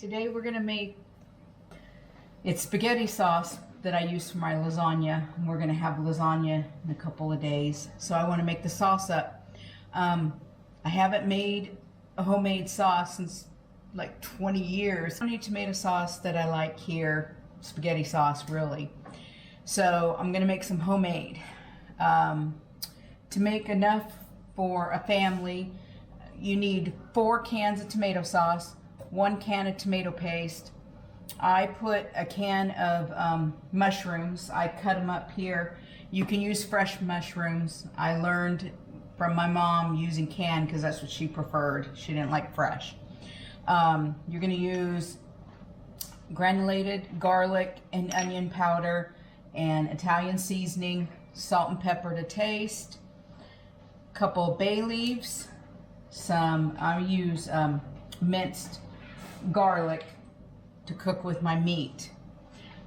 Today we're gonna make, it's spaghetti sauce that I use for my lasagna. And we're gonna have lasagna in a couple of days. So I wanna make the sauce up. I haven't made a homemade sauce since like 20 years. Only tomato sauce that I like here, spaghetti sauce really. So I'm gonna make some homemade. To make enough for a family, you need 4 cans of tomato sauce, 1 can of tomato paste. I put a can of mushrooms. I cut them up here. You can use fresh mushrooms. I learned from my mom using canned because that's what she preferred. She didn't like fresh. You're going to use granulated garlic and onion powder and Italian seasoning, salt and pepper to taste, a couple of bay leaves, I use minced garlic to cook with my meat.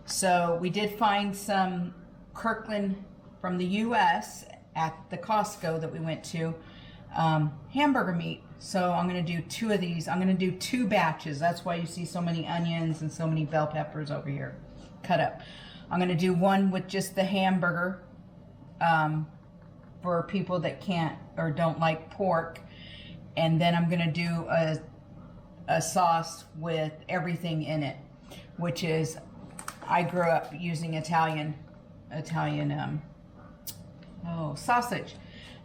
So we did find some Kirkland from the US at the Costco that we went to, hamburger meat. So I'm going to do 2 of these. I'm going to do 2 batches. That's why you see so many onions and so many bell peppers over here cut up. I'm going to do one with just the hamburger for people that can't or don't like pork. And then I'm going to do a sauce with everything in it, which is, I grew up using Italian sausage.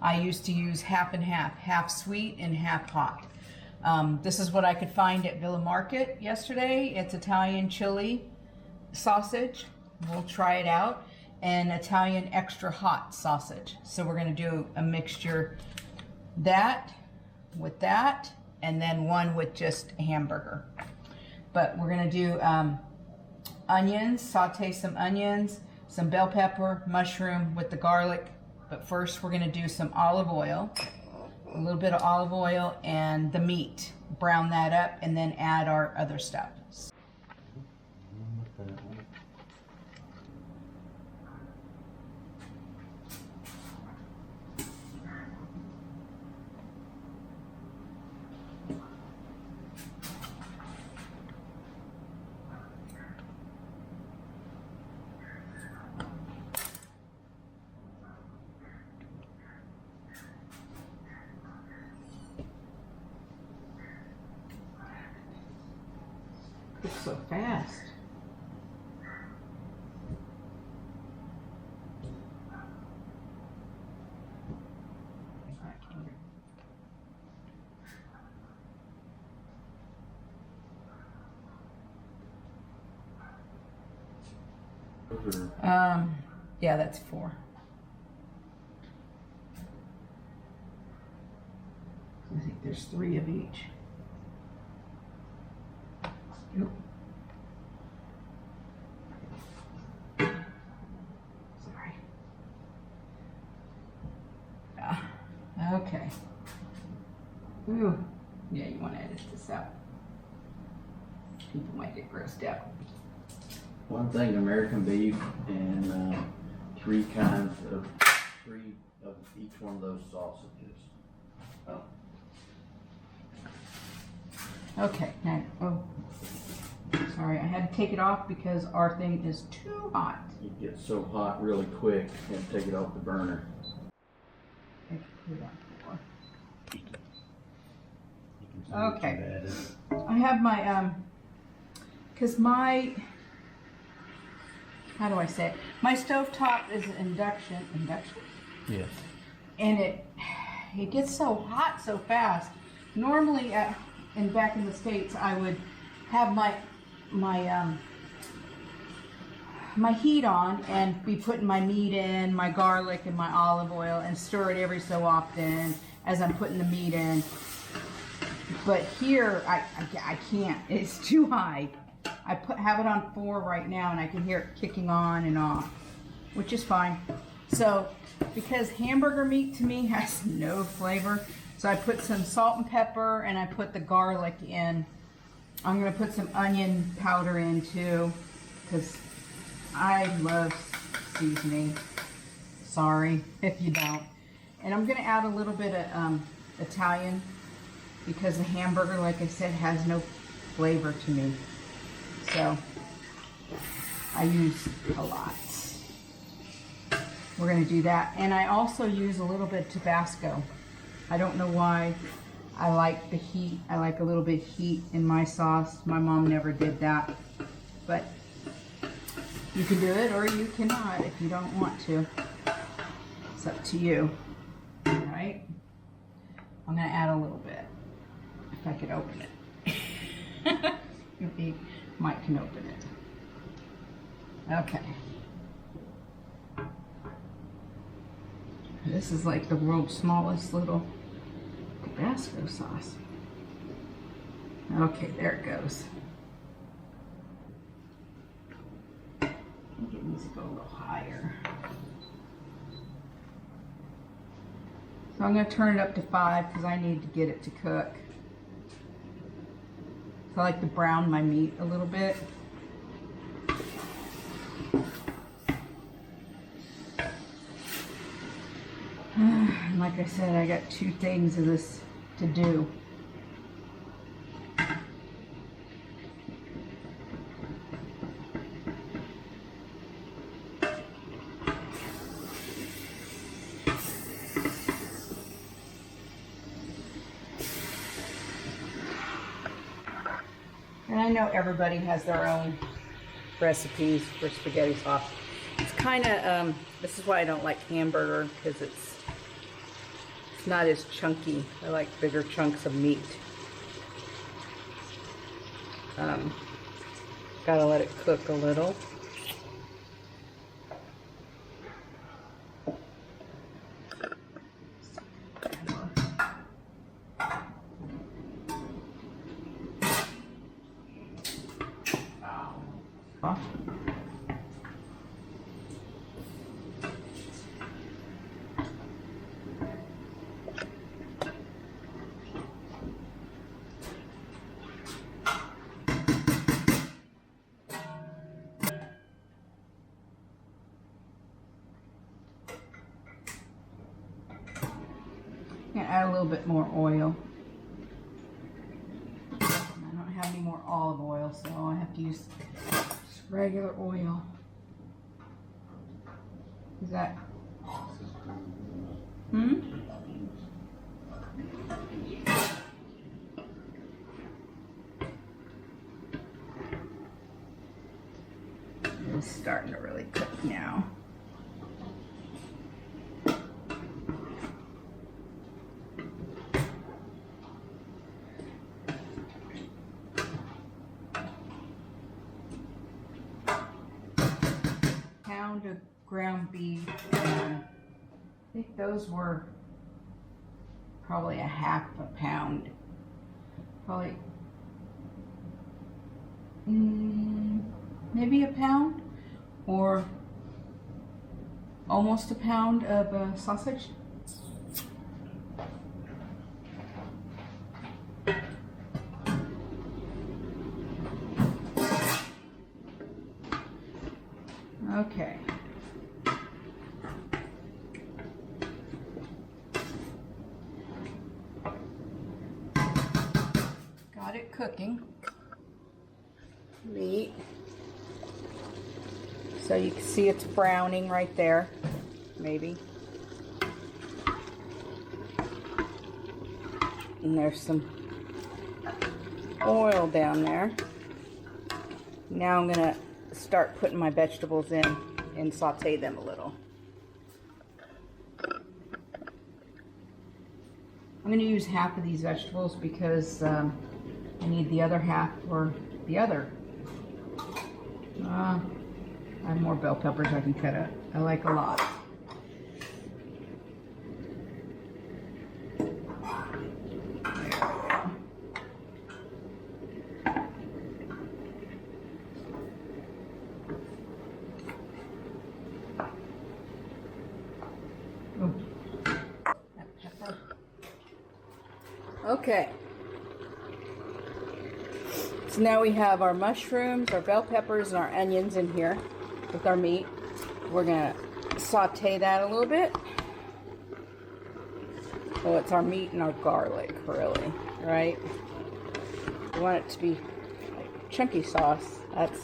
I used to use half and half sweet and half hot. This is what I could find at Villa Market yesterday. It's Italian chili sausage. We'll try it out. And Italian extra hot sausage. So we're going to do a mixture that with that, and then one with just a hamburger. But we're going to do onions, saute some onions, some bell pepper, mushroom with the garlic. But first we're going to do some olive oil, a little bit of olive oil and the meat. Brown that up and then add our other stuff. It's so fast. Yeah, that's 4. I think there's 3 of each. Yep. Sorry. Okay. Ooh. Yeah, you want to edit this out. People might get grossed out. 1 thing, American beef, and 3 kinds of each one of those sausages. Oh. Okay, now, sorry, I had to take it off because our thing is too hot. It gets so hot really quick, you have to take it off the burner. Okay, I have my, because my, how do I say it? My stovetop is induction? Yes. And it gets so hot so fast. Normally, back in the States, I would have my heat on and be putting my meat in, my garlic and my olive oil, and stir it every so often as I'm putting the meat in. But here, I can't. It's too high. I have it on 4 right now, and I can hear it kicking on and off, which is fine. So, because hamburger meat to me has no flavor, so I put some salt and pepper, and I put the garlic in. I'm going to put some onion powder in too, because I love seasoning. Sorry if you don't. And I'm going to add a little bit of Italian, because the hamburger, like I said, has no flavor to me. So I use a lot. We're going to do that. And I also use a little bit of Tabasco. I don't know why. I like the heat. I like a little bit of heat in my sauce. My mom never did that. But you can do it or you cannot if you don't want to. It's up to you. All right. I'm going to add a little bit. If I could open it. Maybe Mike can open it. Okay. This is like the world's smallest little Tabasco sauce. Okay, there it goes. I think it needs to go a little higher. So I'm going to turn it up to 5 because I need to get it to cook. So I like to brown my meat a little bit. And like I said, I got 2 things of this to do. And I know everybody has their own recipes for spaghetti sauce. It's kind of, this is why I don't like hamburger, because it's not as chunky. I like bigger chunks of meat. Gotta let it cook a little. Add a little bit more oil. I don't have any more olive oil, so I have to use just regular oil. Is that? It's starting to really cook now. Of ground beef, and I think those were probably a half a pound, probably maybe a pound or almost a pound of sausage. Okay. Got it cooking. Meat. So you can see it's browning right there, maybe. And there's some oil down there. Now I'm gonna start putting my vegetables in and saute them a little. I'm going to use half of these vegetables because I need the other half for the other. I have more bell peppers I can cut up. I like a lot. Okay, so now we have our mushrooms, our bell peppers, and our onions in here with our meat. We're gonna saute that a little bit. Well, it's our meat and our garlic, really, right? We want it to be chunky sauce. That's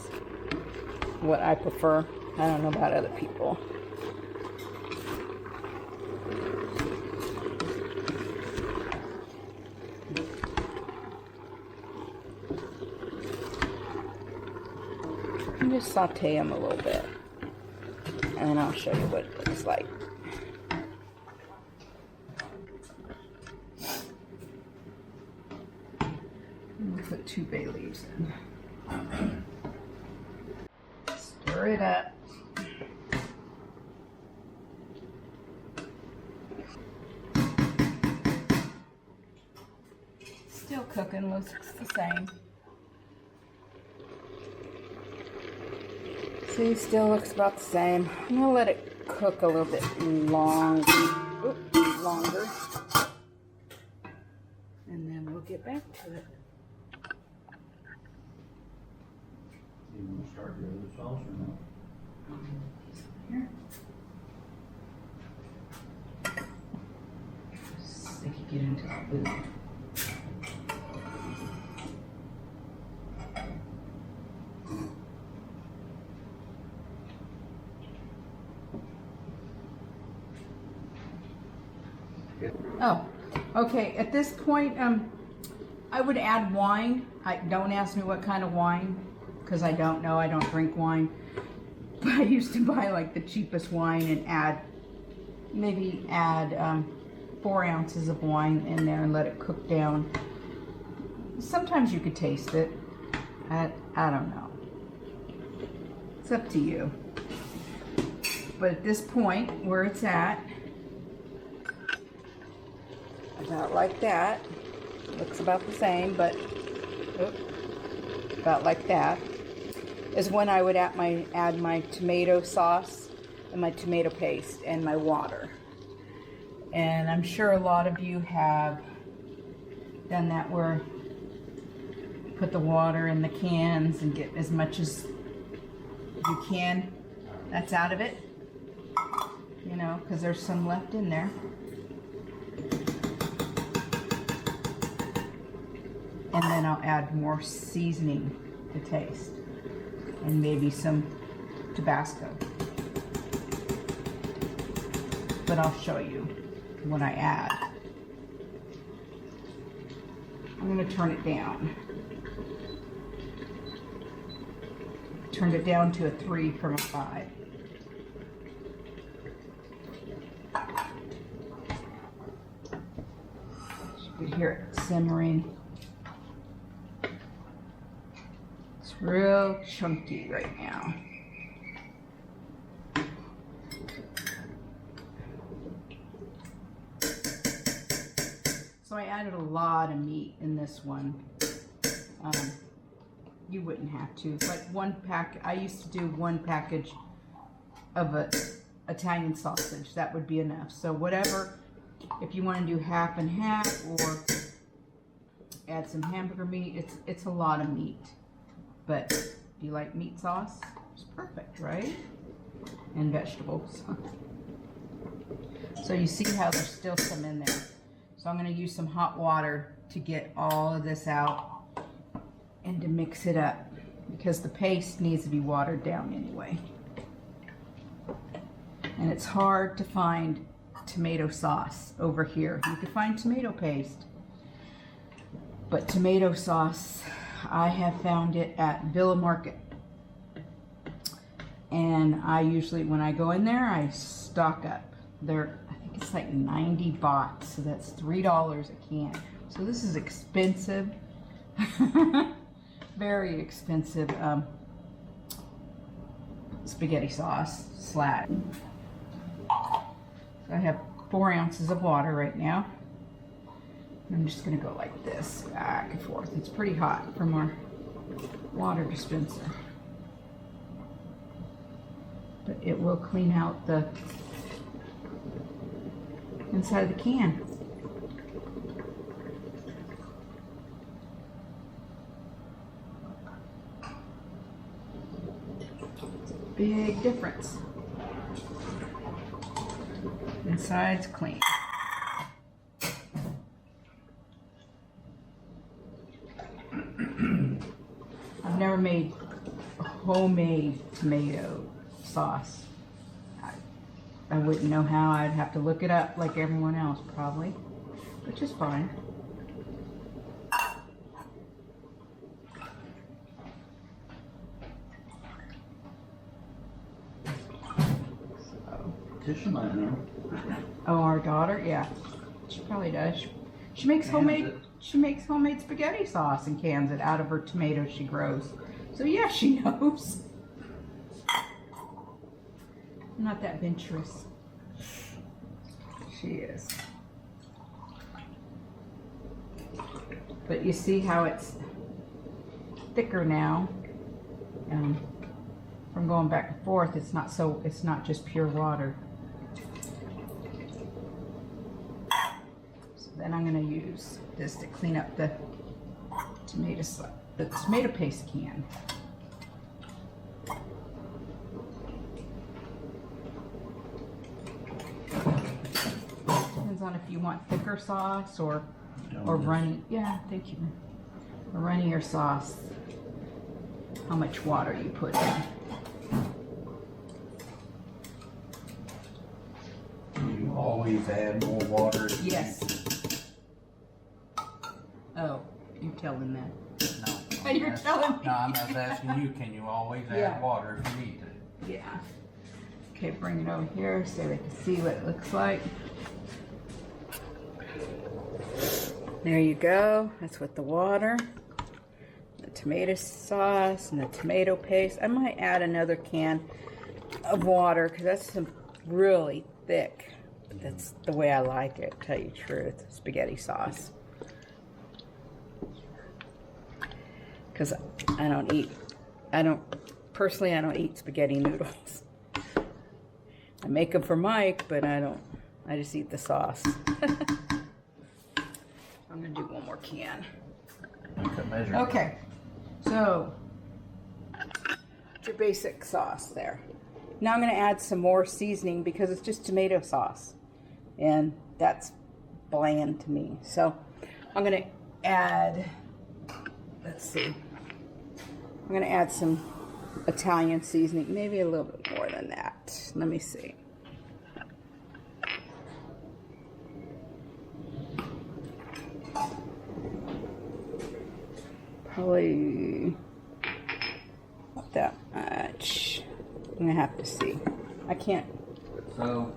what I prefer. I don't know about other people. And just saute them a little bit. And then I'll show you what it looks like. We'll put 2 bay leaves in. Stir it up. Still cooking, looks the same. See, still looks about the same. I'm gonna let it cook a little bit longer. And then we'll get back to it. You want to start your other sauce or no? Here. So they can get into the food. Oh, okay. At this point, I would add wine. Don't ask me what kind of wine, because I don't know. I don't drink wine. But I used to buy like the cheapest wine and maybe add 4 ounces of wine in there and let it cook down. Sometimes you could taste it. I don't know. It's up to you. But at this point, where it's at, about like that, looks about the same, but about like that, is when I would add my tomato sauce and my tomato paste and my water. And I'm sure a lot of you have done that, where you put the water in the cans and get as much as you can that's out of it, you know, because there's some left in there. And then I'll add more seasoning to taste, and maybe some Tabasco. But I'll show you what I add. I'm going to turn it down. Turned it down to a 3 from a 5. You could hear it simmering. It's real chunky right now. So I added a lot of meat in this one. You wouldn't have to, but I used to do 1 package of Italian sausage. That would be enough. So whatever, if you want to do half and half or add some hamburger meat, it's a lot of meat. But if you like meat sauce, it's perfect, right? And vegetables. So you see how there's still some in there. So I'm going to use some hot water to get all of this out and to mix it up, because the paste needs to be watered down anyway. And it's hard to find tomato sauce over here. You can find tomato paste, but tomato sauce, I have found it at Villa Market. And I usually, when I go in there, I stock up. I think it's like 90 baht, so that's $3 a can. So this is expensive. Very expensive spaghetti sauce slack. So I have 4 ounces of water right now. I'm just going to go like this, back and forth. It's pretty hot from our water dispenser. But it will clean out the inside of the can. Big difference. Inside's clean. I've homemade tomato sauce. I wouldn't know how. I'd have to look it up like everyone else probably, which is fine. Tisha might know. Oh, our daughter? Yeah, she probably does. She makes homemade. She makes homemade spaghetti sauce and cans it out of her tomatoes she grows. So yeah, she knows. I'm not that venturous. She is. But you see how it's thicker now. From going back and forth, it's not just pure water. So then I'm going to use this to clean up the tomato paste can. Depends on if you want thicker sauce or runny. Yeah, thank you. Or runnier sauce. How much water you put in. You always add more water. Yes. Oh, you're telling that. No. You're telling me. No, I'm just asking you, can you always Yeah. add water if you need to? Yeah. Okay, bring it over here so they can see what it looks like. There you go. That's with the water, the tomato sauce, and the tomato paste. I might add another can of water because that's some really thick. That's the way I like it, to tell you the truth. Spaghetti sauce. Because I don't eat spaghetti noodles. I make them for Mike, but I just eat the sauce. I'm gonna do one more can. Okay, so your basic sauce there. Now I'm gonna add some more seasoning because it's just tomato sauce, and that's bland to me. So I'm gonna add, let's see, I'm gonna add some Italian seasoning, maybe a little bit more than that. Let me see. Probably not that much. I'm gonna have to see. I can't. So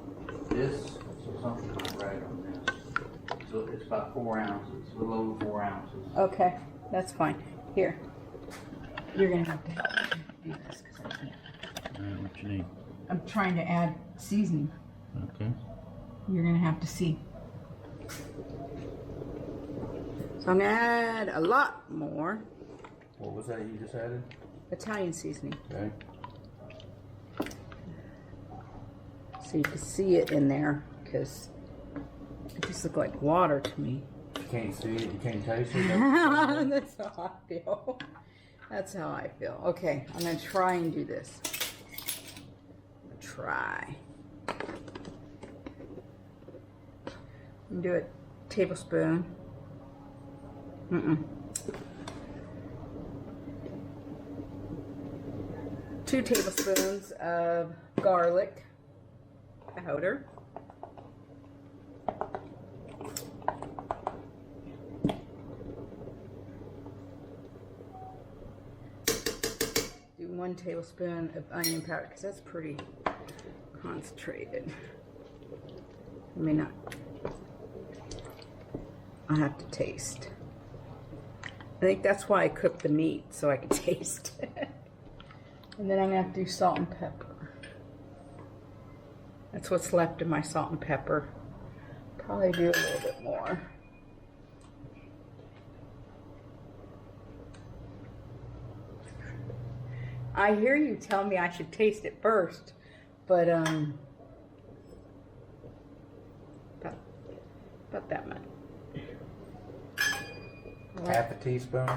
something not right on this. So it's about 4 ounces, a little over 4 ounces. Okay, that's fine. Here, you're gonna have to help me do this because I can't. What you need? I'm trying to add seasoning. Okay. You're gonna have to see. So I'm gonna add a lot more What was that you just added? Italian seasoning, Okay. so you can see it in there because it just looks like water to me. You can't see it, you can't taste it. That's how I feel. That's how I feel. Okay, I'm gonna try and do this. Try. Do a tablespoon. 2 tablespoons of garlic powder. Do 1 tablespoon of onion powder because that's pretty concentrated. I may not. I'll have to taste. I think that's why I cooked the meat, so I could taste it. And then I'm gonna have to do salt and pepper. That's what's left of my salt and pepper. Probably do a little bit more. I hear you tell me I should taste it first, but about that much. Half a teaspoon.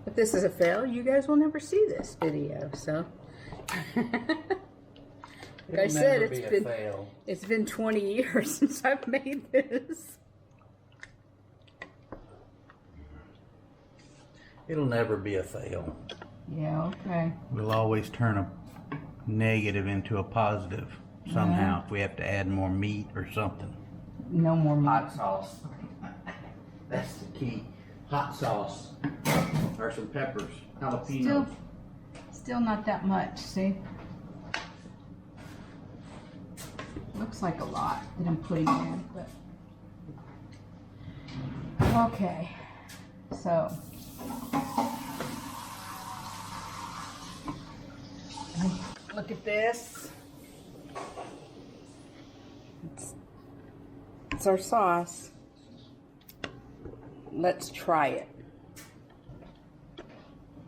If this is a fail, you guys will never see this video, so. Like I It'll said, never be a fail. it's been 20 years since I've made this. It'll never be a fail. Yeah, okay. We'll always turn a negative into a positive somehow if we have to add more meat or something. No more meat. Hot sauce. That's the key. Hot sauce. Or some peppers. Jalapenos. Still not that much, see? Looks like a lot that I'm putting in, but... Okay. So... Look at this. It's our sauce. Let's try it.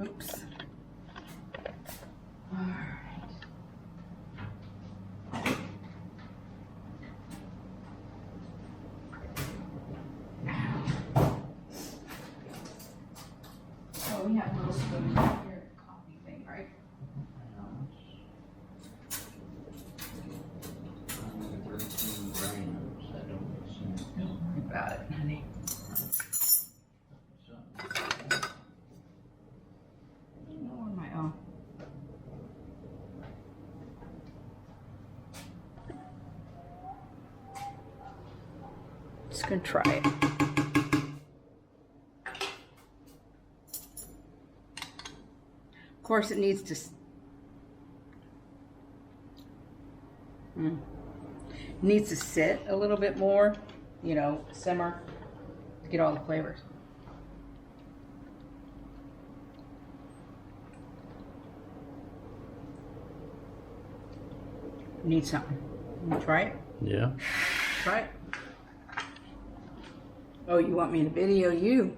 Oops. All right. Oh, we have little spoons here, coffee thing, right? Don't worry about it, honey. No, where am I? Oh. Just gonna try it. Of course, it needs to. Needs to sit a little bit more, you know, simmer to get all the flavors. Need something. You wanna try it? Yeah. Try it. Oh, you want me to video you?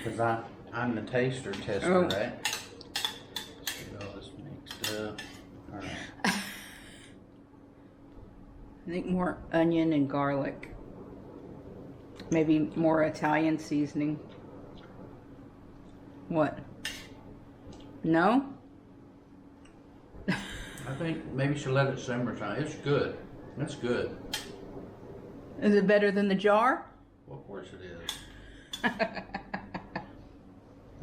Because I'm the taster tester, Oh. right? Get all this mixed up. All right. I think more onion and garlic. Maybe more Italian seasoning. What? No? I think maybe you should let it simmer some. It's good. That's good. Is it better than the jar? Well, of course it is.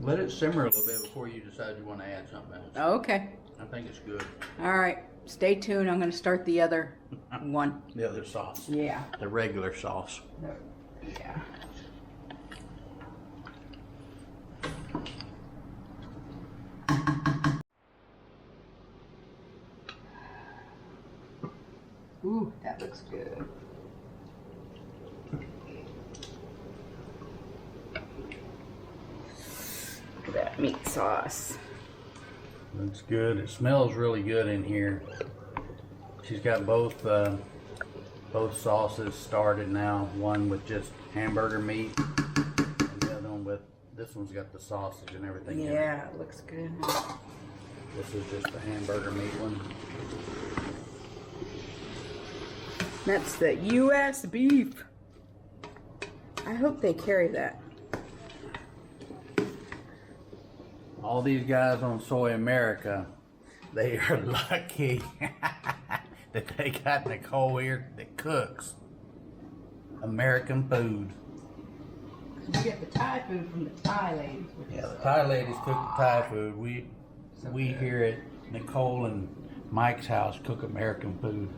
Let it simmer a little bit before you decide you want to add something else. Okay. I think it's good. All right. Stay tuned. I'm going to start the other one. The other sauce. Yeah. The regular sauce. Yeah. Ooh, that looks good. Look at that meat sauce. Looks good. It smells really good in here. She's got both sauces started now. One with just hamburger meat, and the other one with this one's got the sausage and everything in it. Yeah, it looks good. This is just the hamburger meat one. That's the U.S. beef. I hope they carry that. All these guys on Soy America, they are lucky that they got Niccole here that cooks American food. You get the Thai food from the Thai ladies. Yeah, the Thai ladies cook the Thai food. We here at Niccole and Mike's house cook American food.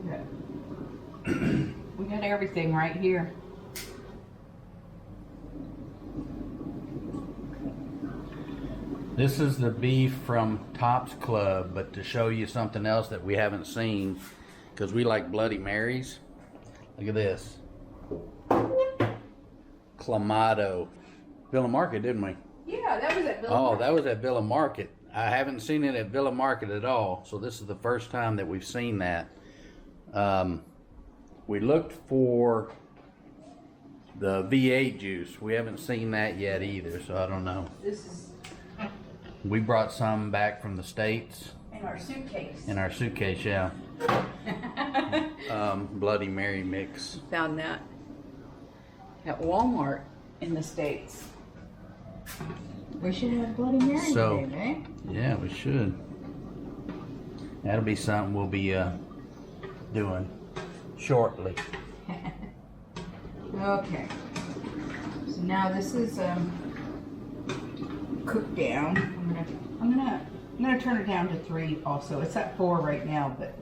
Okay. We got everything right here. This is the beef from Top's Club, but to show you something else that we haven't seen, because we like Bloody Marys. Look at this. Clamato. Villa Market, didn't we? Yeah, that was at Villa Oh, Market. that was at Villa Market. I haven't seen it at Villa Market at all, so this is the first time that we've seen that. We looked for the V8 juice. We haven't seen that yet either, so I don't know. This is We brought some back from the States in our suitcase. in our suitcase, yeah. Bloody Mary mix. Found that at Walmart in the States. We should have Bloody Mary So- today, eh? Yeah, we should. That'll be something we'll be doing shortly. Okay. So now this is cooked down. I'm gonna turn it down to 3 also. It's at 4 right now, but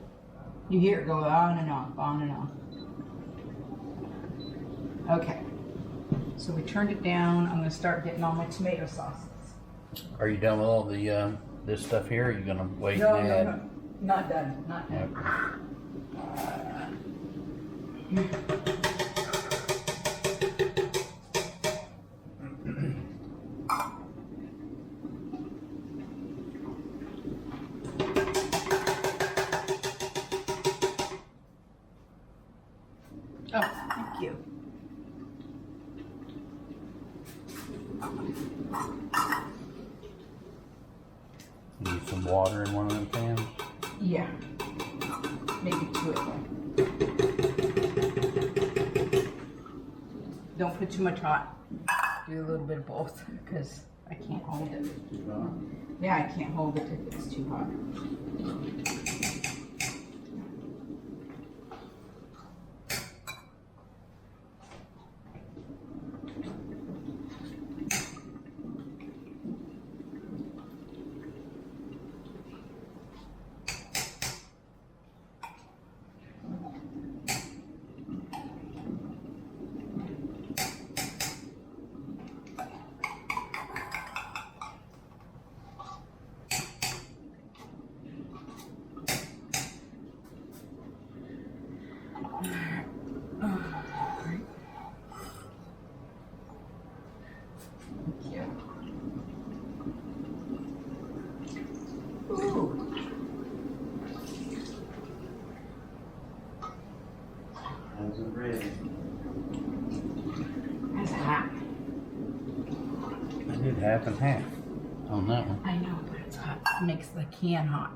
you hear it go on and off, on and off. Okay. So we turned it down. I'm gonna start getting all my tomato sauces. Are you done with all the this stuff here? Or are you gonna wait No, and no, add? no, not done, not done. Oh, thank you. Need some water in one of them pans. Yeah. Maybe 2 of them. Don't put too much hot. Do a little bit of both because I can't hold it. Yeah, I can't hold it if it's too hot. Ooh. How's it ready? That's hot. I did half and half on that one. I know, but it's hot. It makes the can hot.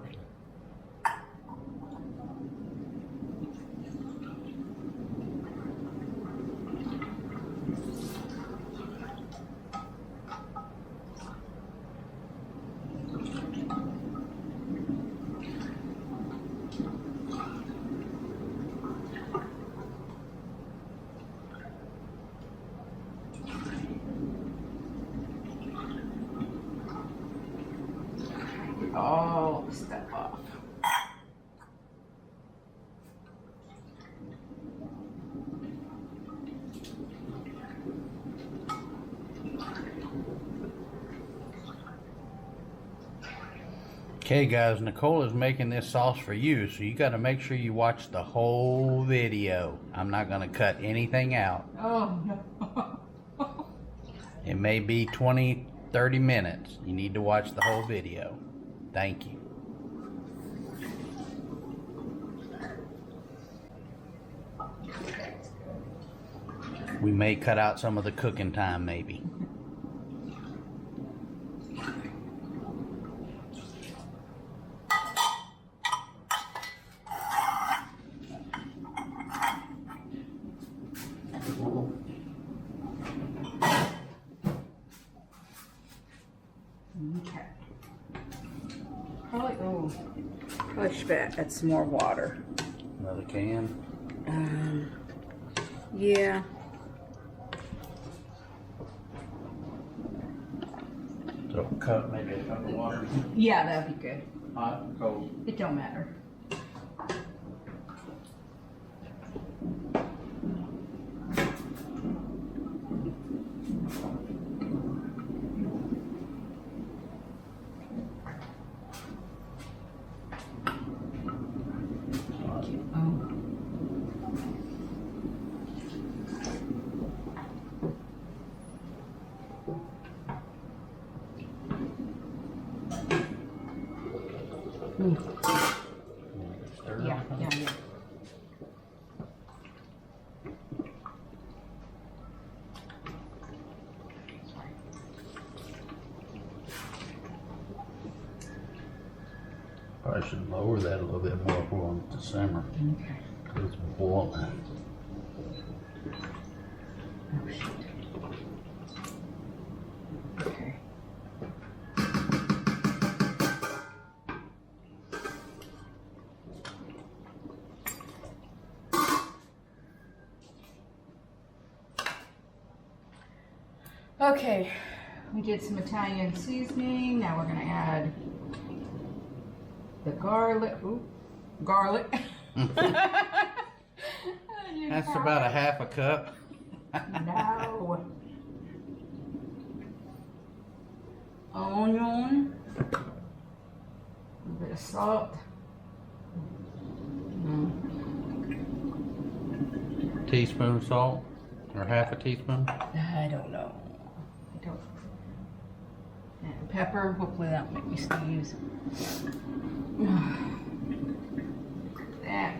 All the stuff off. Okay guys, Niccole is making this sauce for you, so you got to make sure you watch the whole video. I'm not going to cut anything out. Oh no. It may be 20-30 minutes. You need to watch the whole video. Thank you. We may cut out some of the cooking time maybe. Okay. Probably should add some more water. Another can. Yeah. So a cup, maybe a cup of water. Yeah, that'd be good. Hot, cold. It don't matter. Yeah. Probably should lower that a little bit more if we want it to simmer. Okay. It's boiling. Oh shit. Okay. Okay, we did some Italian seasoning. Now we're gonna add the garlic. Ooh, garlic. That's about a half a cup. No. Onion. A little bit of salt. Teaspoon salt, or half a teaspoon. I don't know. I don't. And pepper. Hopefully that won't make me sneeze. That.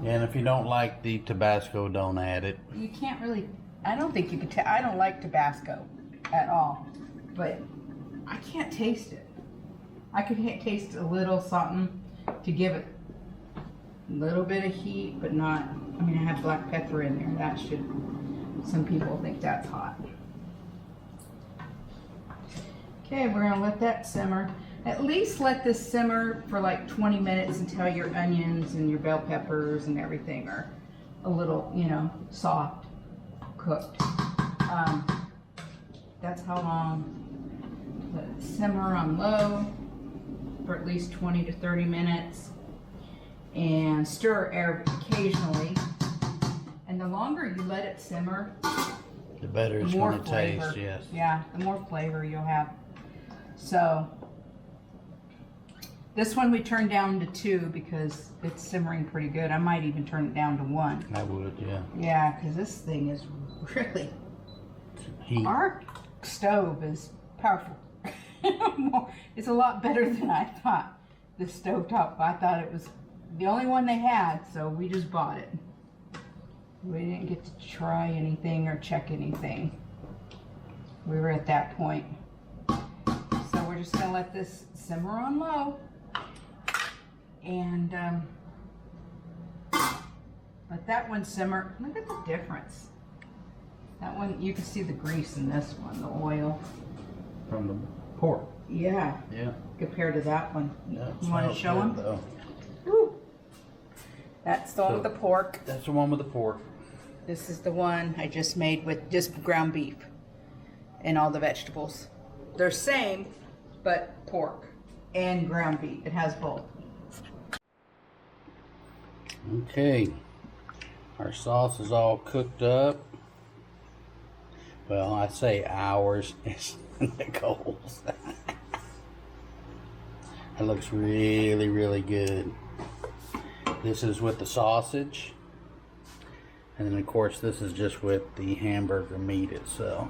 And if you don't like the Tabasco, don't add it. You can't really. I don't think you could. I don't like Tabasco at all, but I can't taste it. I could taste a little something to give it a little bit of heat, but not. I mean, I have black pepper in there. That should. Some people think that's hot. Okay, we're gonna let that simmer. At least let this simmer for like 20 minutes until your onions and your bell peppers and everything are a little, you know, soft cooked. That's how long. Let it simmer on low for at least 20 to 30 minutes and stir occasionally. And the longer you let it simmer, The better the it's more going to flavor. taste, yes. Yeah, the more flavor you'll have. So this one we turned down to 2 because it's simmering pretty good. I might even turn it down to 1. I would, yeah. Yeah, because this thing is really. Heat. Our stove is powerful. It's a lot better than I thought. The stovetop, I thought it was the only one they had, so we just bought it. We didn't get to try anything or check anything. We were at that point. So we're just gonna let this simmer on low and let that one simmer. Look at the difference. That one, you can see the grease in this one, the oil. From the pork. Yeah, Yeah. compared to that one. Yeah, it You want to smells show good, them? though. Woo. That's the one with So- the pork. That's the one with the pork. This is the one I just made with just ground beef and all the vegetables. They're same, but pork and ground beef. It has both. Okay. Our sauce is all cooked up. Well, I say ours. It's Nicole's. It looks really, really good. This is with the sausage. And then, of course, this is just with the hamburger meat itself.